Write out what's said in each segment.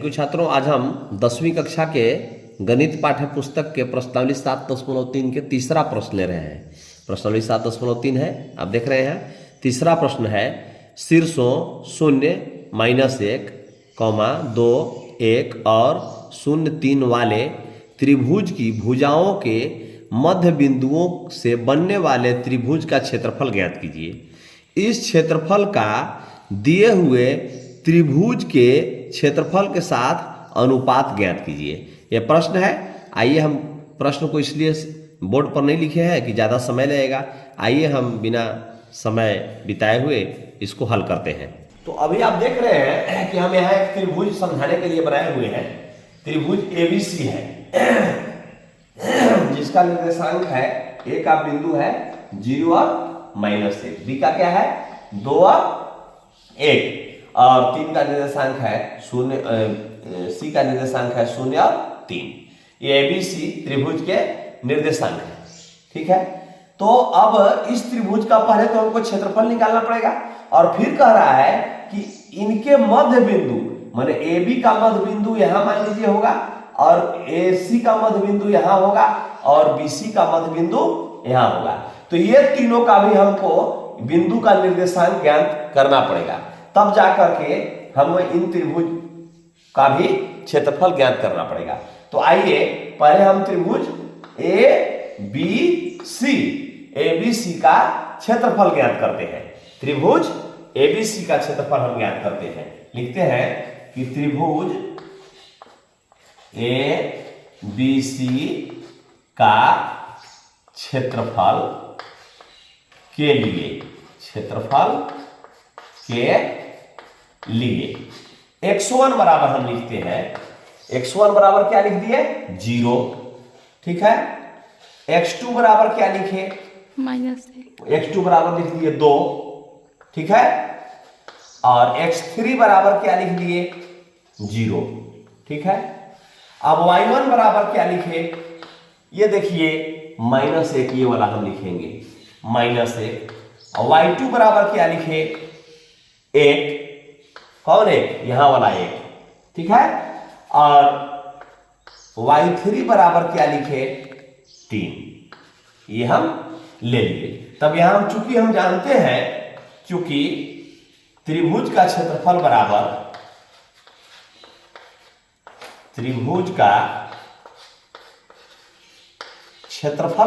तो छात्रों, आज हम 10वीं कक्षा के गणित पाठ्य पुस्तक के प्रश्नावली 7.3 के तीसरा प्रश्न ले रहे हैं। प्रश्नावली 7.3 है, आप देख रहे हैं। तीसरा प्रश्न है, शीर्षों 0, -1, 2, 1 और 0, 3 वाले त्रिभुज की भुजाओं के मध्य बिंदुओं से बनने वाले त्रिभुज का क्षेत्रफल ज्ञात कीजिए। इस क्षेत्रफल का दिए हुए त्रिभुज के क्षेत्रफल के साथ अनुपात ज्ञात कीजिए। यह प्रश्न है। आइए हम प्रश्न को इसलिए बोर्ड पर नहीं लिखे हैं कि ज़्यादा समय लगेगा। आइए हम बिना समय बिताए हुए इसको हल करते हैं। तो अभी आप देख रहे हैं कि हम यहाँ एक त्रिभुज समझाने के लिए बनाए हुए हैं। त्रिभुज ABC है जिसका निर्देशांक है, ए का बिंदु है 0 और -1, बी का क्या है 2 और 1, और 3 का निर्देशांक है 0, सी का निर्देशांक है 0 और 3। ये ABC त्रिभुज के निर्देशांक है। ठीक है, तो अब इस त्रिभुज का पहले तो हमको क्षेत्रफल निकालना पड़ेगा, और फिर कह रहा है कि इनके मध्य बिंदु, माने AB का मध्य बिंदु यहां मान लीजिए होगा, और AC का मध्य बिंदु यहां होगा, और BC का मध्य बिंदु यहां होगा। तो ये तीनों का भी हमको बिंदु का निर्देशांक ज्ञात करना पड़ेगा, तब जाकर के हम इन त्रिभुज का भी क्षेत्रफल ज्ञात करना पड़ेगा। तो आइए पहले हम त्रिभुज ABC का क्षेत्रफल ज्ञात करते हैं। त्रिभुज ABC का क्षेत्रफल हम ज्ञात करते हैं। लिखते हैं कि त्रिभुज ABC का क्षेत्रफल के लिए x1 बराबर हम लिखते हैं। x1 बराबर क्या लिख दिए 0। ठीक है, x2 बराबर क्या लिखे -1, x2 बराबर लिख दिए 2। ठीक है, और x3 बराबर क्या लिख दिए 0। ठीक है, अब y1 बराबर क्या लिखे, ये देखिए -1, ये वाला हम लिखेंगे -1। और y2 बराबर क्या लिखे 1, कौन 1, यहां वाला 1। ठीक है, और y3 बराबर क्या लिखे 3, ये हम ले लिए। तब यहां हम चूंकि हम जानते हैं, क्योंकि त्रिभुज का क्षेत्रफल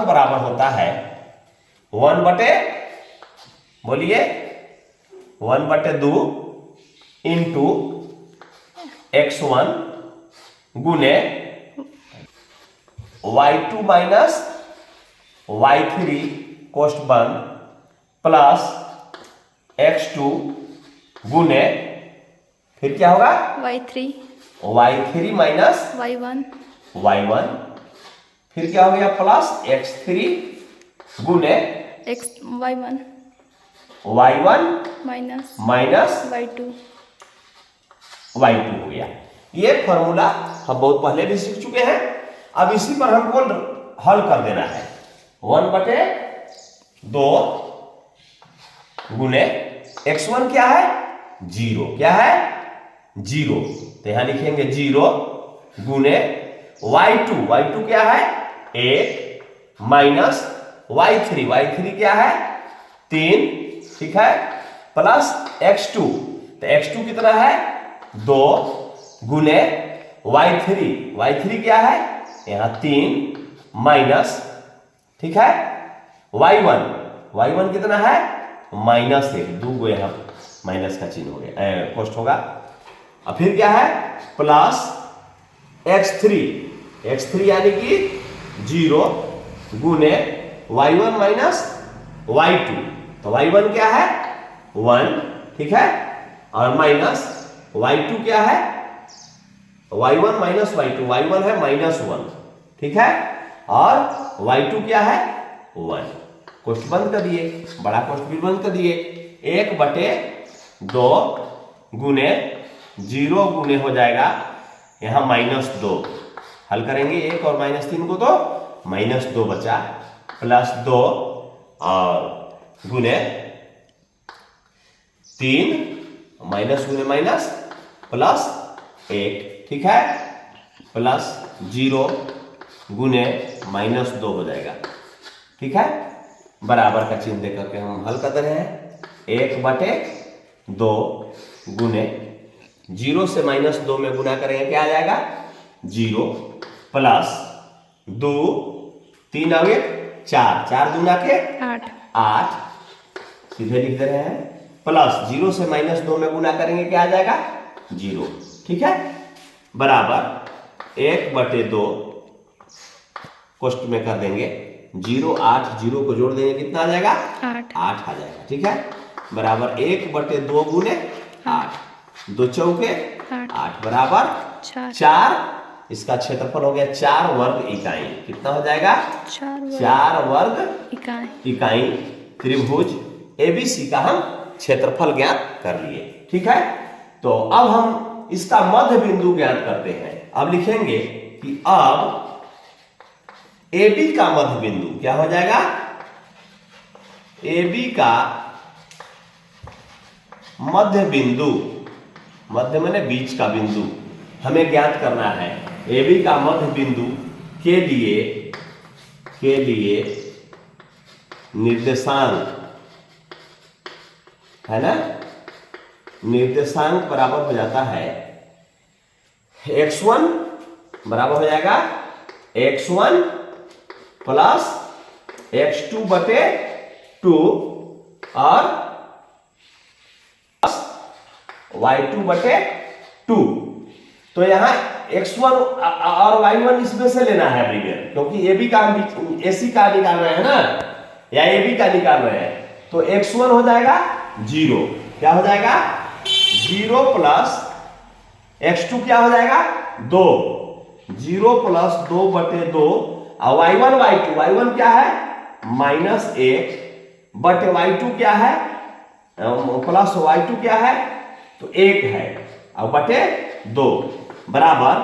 बराबर होता है 1/2 इंटू x1 गुने y2 माइनस y3 कोष्ट बंद प्लस x2 गुने, फिर क्या होगा y3 माइनस y1, फिर क्या हो गया प्लस x3 गुने y1 माइनस y2 हो गया। ये फॉर्मूला हम बहुत पहले भी सीख चुके हैं। अब इसी पर हमको हल कर देना है। 1/2 गुने x1 क्या है 0, क्या है 0, तो यहां लिखेंगे 0 गुने y2 क्या है 1 माइनस y3 क्या है 3। ठीक है, प्लस x2, तो x2 कितना है 2 गुने y3 क्या है यहां 3 माइनस, ठीक है, y1 कितना है -1, 2 गो यहां माइनस का चिन्ह हो गया, कोष्ट होगा। अब फिर क्या है प्लस x3 यानी कि 0 गुने y1 माइनस y2, तो y1 क्या है 1। ठीक है, और माइनस y2 क्या है y1 माइनस y1 है -1। ठीक है, और y2 क्या है 1। कोष्ट बंद कर दिए, बड़ा कोष्ट भी बंद कर दिए। 1/2 गुने 0 गुने हो जाएगा यहां -2, हल करेंगे 1 और -3 को, तो -2 बचा, प्लस 2 और गुने 3, माइनस गुने माइनस प्लस 1। ठीक है, प्लस 0 गुने -2 हो जाएगा। ठीक है, बराबर का चिन्ह देकर के हम हल कर रहे हैं। 1/2 गुने 0 से -2 में गुना करेंगे क्या आ जाएगा 0 प्लस 2 3 और 1 4 4 दूना के 8 सीधे लिख दे रहे हैं प्लस 0 से -2 में गुना करेंगे क्या आ जाएगा 0। ठीक है, बराबर 1/2 कोष्ट में कर देंगे 0 8 0 को जोड़ देंगे कितना आ जाएगा 8 आ जाएगा। ठीक है, बराबर 1/2 गुने 8 2 चौके 8 बराबर 4। इसका क्षेत्रफल हो गया 4 वर्ग इकाई। कितना हो जाएगा 4 वर्ग इकाई त्रिभुज एबीसी का हम क्षेत्रफल ज्ञात कर लिए। ठीक है, तो अब हम इसका मध्य बिंदु ज्ञात करते हैं। अब लिखेंगे कि अब AB का मध्य बिंदु क्या हो जाएगा AB का मध्य बिंदु, मध्य माने बीच का बिंदु हमें ज्ञात करना है। AB का मध्य बिंदु के लिए निर्देशांक है ना, निर्देशांक बराबर हो जाता है x1 बराबर हो जाएगा x1 प्लस x2/2 और y2/2। तो यहां x1 और y1 इसमें से लेना है प्रीवियर, क्योंकि AB का AC का निकाल रहे हैं ना या AB का निकाल रहे हैं। तो x1 हो जाएगा 0, क्या हो जाएगा 0 प्लस x2 क्या हो जाएगा 2 0 प्लस 2/2 और y1 क्या है -1 बटे y2 क्या है प्लस y2 क्या है तो 1 है और बटे 2 बराबर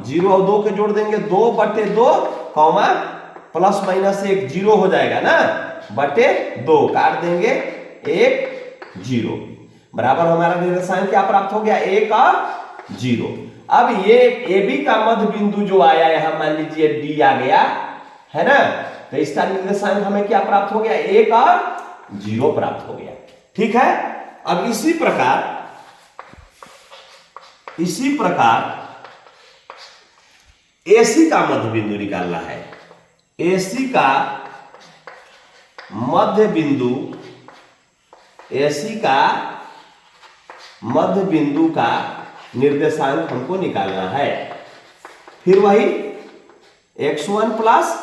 0 और 2 के जोड़ देंगे 2/2 कॉमा प्लस -1 0 हो जाएगा ना बटे 2 काट देंगे 1 0 बराबर हमारा निर्देशांक क्या प्राप्त हो गया 1 और 0। अब ये AB का मध्य बिंदु जो आया यहां मान लीजिए D आ गया है ना, तो इसका निर्देशांक हमें क्या प्राप्त हो गया 1 और 0 प्राप्त हो गया। ठीक है, अब इसी प्रकार AC का मध्य बिंदु निकालना है। AC का मध्य बिंदु का निर्देशांक हमको निकालना है। फिर वही x1 प्लस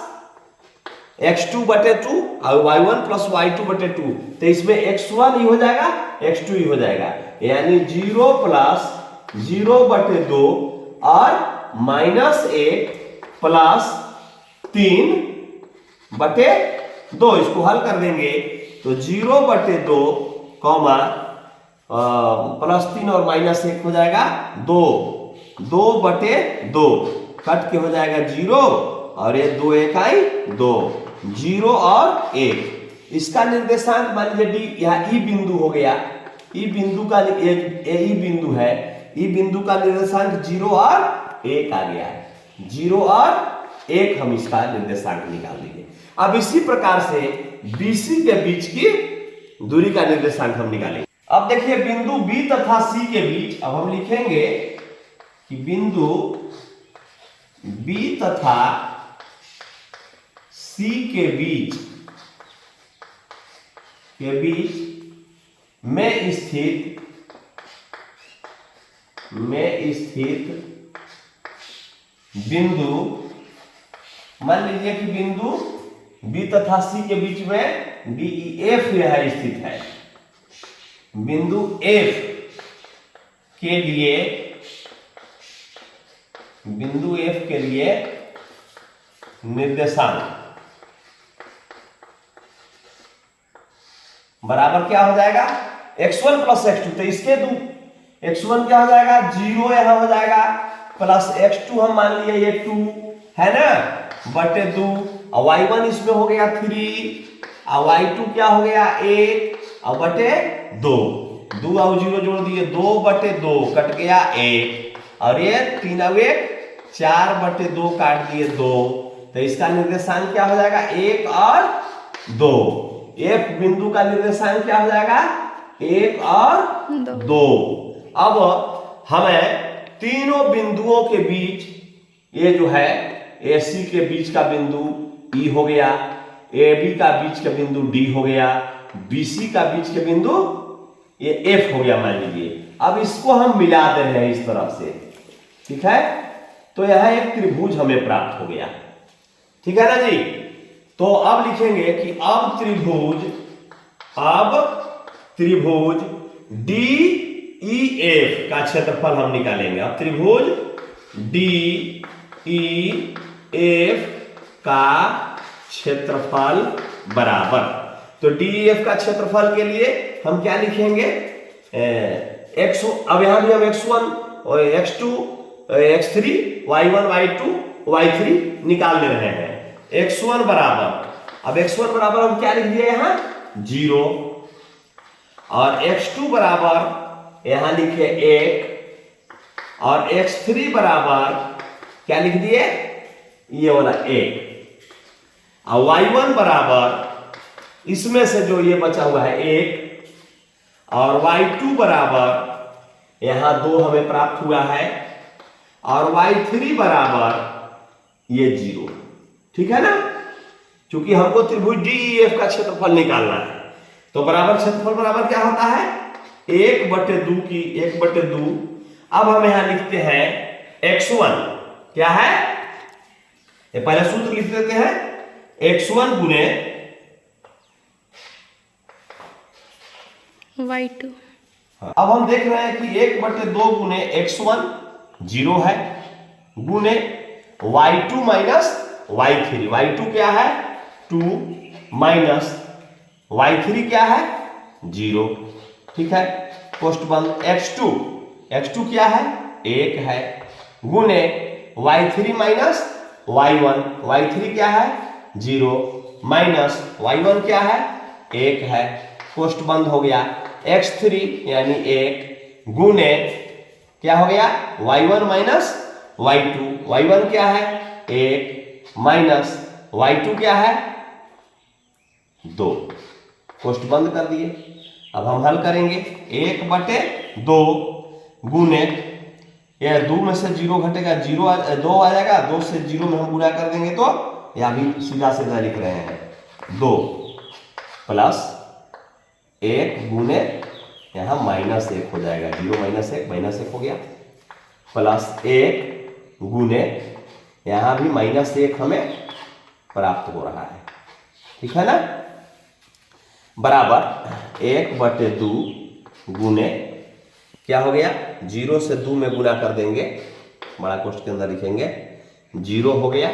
x2/2 और y1 प्लस y2/2, तो इसमें x1 ही हो जाएगा x2 ही हो जाएगा, यानी 0 प्लस 0/2 और -1 प्लस 3/2। इसको हल कर देंगे तो 0/2 कॉमा प्लस 3 और -1 हो जाएगा 2 2/2 कट के हो जाएगा 0 और ये 2 इकाई 2 0 और 1। इसका निर्देशांक मान लीजिए डी यहाँ ई बिंदु हो गया, ई बिंदु का ई बिंदु है, ई बिंदु का निर्देशांक 0 और 1 आ गया, 0 और 1 हम इसका निर्देशांक निकाल लेंगे। अब इसी प्रकार से BC के बीच की दूरी का निर्देशांक हम निकालेंगे। अब देखिए बिंदु B तथा C के बीच, अब हम लिखेंगे कि बिंदु B तथा C के बीच में स्थित बिंदु, मान लीजिए कि बिंदु B तथा C के बीच में DEF यह स्थित है। बिंदु F के लिए निर्देशांक बराबर क्या हो जाएगा x1 प्लस x2, तो इसके x1 क्या हो जाएगा 0 यहां हो जाएगा प्लस x2 हम मान लिए ये 2 है ना बटे 2 और y1 इसमें हो गया 3 और y2 क्या हो गया 1 और बटे 2 और 0 जोड़ दिए 2/2 कट गया 1 और ये 3 और 1 4/2 काट दिए 2, तो इसका निर्देशांक क्या हो जाएगा 1 और 2। F बिंदु का निर्देशांक क्या हो जाएगा 1 और 2। अब हमें तीनों बिंदुओं के बीच ये जो है AC के बीच का बिंदु E हो गया, AB का बीच का बिंदु D हो गया, BC का बीच के बिंदु ये F हो गया मान लीजिए। अब इसको हम मिला दे रहे हैं इस तरफ से, ठीक है, तो यह एक त्रिभुज हमें प्राप्त हो गया, ठीक है ना जी। तो अब लिखेंगे कि अब त्रिभुज DEF का क्षेत्रफल हम निकालेंगे। अब त्रिभुज DEF का क्षेत्रफल बराबर, तो DEF का क्षेत्रफल के लिए हम क्या लिखेंगे अब यहां भी हम x1 और x2 x3 y1 y2 y3 निकाल ले रहे हैं। x1 बराबर, अब x1 बराबर हम क्या लिख दिए यहां 0, और x2 बराबर यहां लिखे 1, और x3 बराबर क्या लिख दिए ये वाला 1, और y1 बराबर इसमें से जो ये बचा हुआ है 1, और y2 बराबर यहां 2 हमें प्राप्त हुआ है, और y3 बराबर ये 0, ठीक है ना। क्योंकि हमको त्रिभुज DEF का क्षेत्रफल निकालना है, तो बराबर क्षेत्रफल बराबर क्या होता है 1/2 की 1/2। अब हम यहां लिखते हैं x1 क्या है, ये पहले सूत्र लिख देते हैं, x1 गुने y2। अब हम देख रहे हैं कि 1/2 गुने x1 0 है, गुने y2 माइनस y3, y2 क्या है 2 माइनस y3 क्या है 0, ठीक है, कोष्ठ बंद। x2 क्या है 1 है, गुने y3 माइनस y1, y3 क्या है 0 माइनस y1 क्या है 1 है, कोष्ठ बंद हो गया। x3 यानी 1 गुने क्या हो गया y1 माइनस y2, y1 क्या है 1 माइनस y2 क्या है 2, कोष्ठ बंद कर दिए। अब हम हल करेंगे 1/2 गुने, यह 2 में से 0 घटेगा 2 आ जाएगा, 2 से 0 में हम गुणा कर देंगे तो यह भी सीधा सीधा लिख रहे हैं 2 प्लस 1 गुने यहां -1 हो जाएगा, 0 -1 हो गया, प्लस 1 गुने यहां भी -1 हमें प्राप्त हो रहा है, ठीक है ना, बराबर 1/2 गुने क्या हो गया 0 से 2 में गुना कर देंगे, बड़ा कोष्ठ के अंदर लिखेंगे 0 हो गया,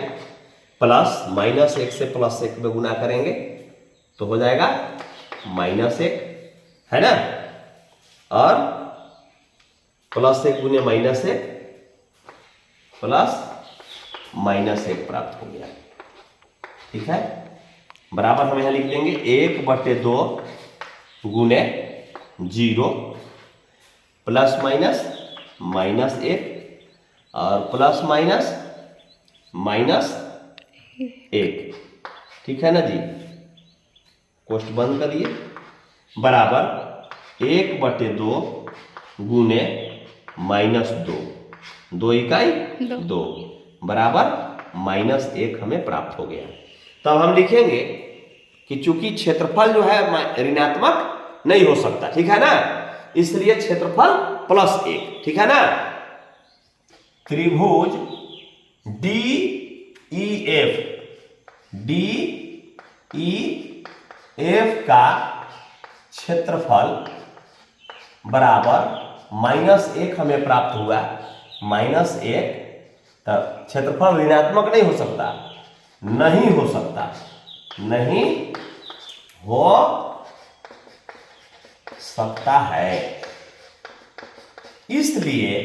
प्लस -1 से +1 में गुना करेंगे तो हो जाएगा -1 है ना, और +1 गुने -1 प्लस -1 प्राप्त हो गया, ठीक है, बराबर हम यहां लिख लेंगे 1/2 गुने 0 प्लस माइनस -1 और प्लस माइनस -1, ठीक है ना जी, कोष्ठ बंद करिए, बराबर 1/2 गुने -2, 2 इकाई 2 बराबर -1 हमें प्राप्त हो गया। तब हम लिखेंगे कि चूंकि क्षेत्रफल जो है ऋणात्मक नहीं हो सकता, ठीक है ना, इसलिए क्षेत्रफल +1, ठीक है ना। त्रिभुज DEF का क्षेत्रफल बराबर -1 हमें प्राप्त हुआ, -1, तब क्षेत्रफल ऋणात्मक नहीं हो सकता, नहीं हो सकता है, इसलिए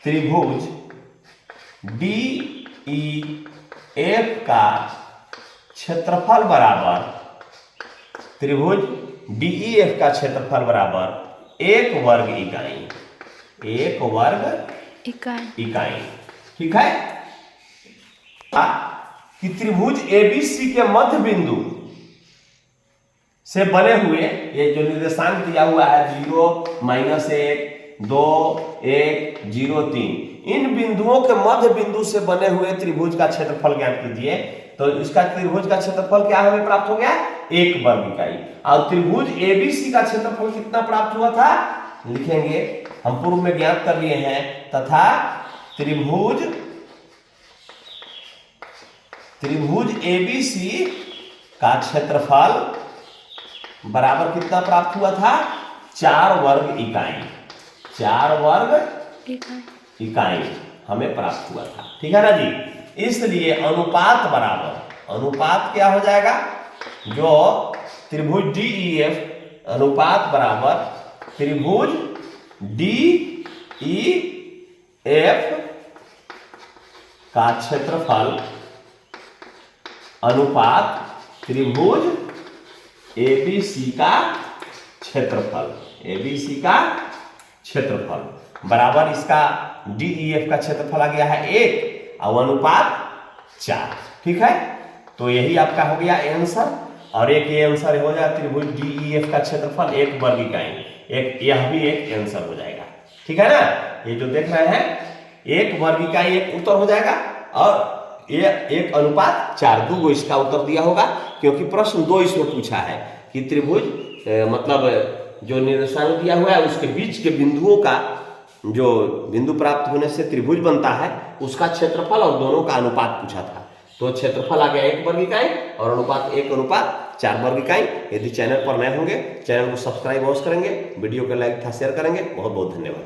त्रिभुज DEF का क्षेत्रफल बराबर, त्रिभुज DEF का क्षेत्रफल बराबर 1 वर्ग इकाई, 1 वर्ग इकाई। ठीक है, कि त्रिभुज एबीसी के मध्य बिंदु से बने हुए, ये जो निर्देशांक दिया हुआ है 0, -1, 2, 1, 0, 3, इन बिंदुओं के मध्य बिंदु से बने हुए त्रिभुज का क्षेत्रफल ज्ञात कीजिए। तो इसका त्रिभुज का क्षेत्रफल क्या हमें प्राप्त हो गया? 1 वर्ग इकाई। और त्रिभुज एबीसी का क्षेत्रफल कितना प्राप्त हुआ था? लिखेंगे, हम पूर्व में ज्ञात कर लिए हैं, तथा त्रिभुज एबीसी का क्षेत्रफल बराबर कितना प्राप्त हुआ था? 4 वर्ग इकाई। 4 वर्ग इकाई हमें प्राप्त हुआ था। ठीक है ना जी? इसलिए अनुपात बराबर, अनुपात क्या हो जाएगा? जो त्रिभुज DEF अनुपात बराबर त्रिभुज DEF का क्षेत्रफल अनुपात त्रिभुज ABC का क्षेत्रफल, ABC का क्षेत्रफल बराबर इसका DEF का क्षेत्रफल आ गया है 1 और अनुपात 4। ठीक है, तो यही आपका हो गया आंसर। और एक ये आंसर हो जाए त्रिभुज DEF का क्षेत्रफल 1 वर्ग इकाई, एक यह भी एक आंसर हो जाएगा। ठीक है ना? ये जो देख रहे हैं 1 वर्ग इकाई एक उत्तर हो जाएगा, और ये 1 अनुपात 4 2 इसका उत्तर दिया होगा, क्योंकि प्रश्न 2 इसमें पूछा है कि त्रिभुज मतलब जो निर्देशांक दिया हुआ है उसके बीच के बिंदुओं का जो बिंदु प्राप्त होने से त्रिभुज बनता है उसका क्षेत्रफल और दोनों का अनुपात पूछा था। तो क्षेत्रफल आ गया 1 वर्ग इकाई और अनुपात 1 अनुपात 4 वर्ग इकाई। यदि चैनल पर नए होंगे चैनल को सब्सक्राइब अवश्य करेंगे, वीडियो को लाइक तथा शेयर करेंगे। बहुत बहुत धन्यवाद।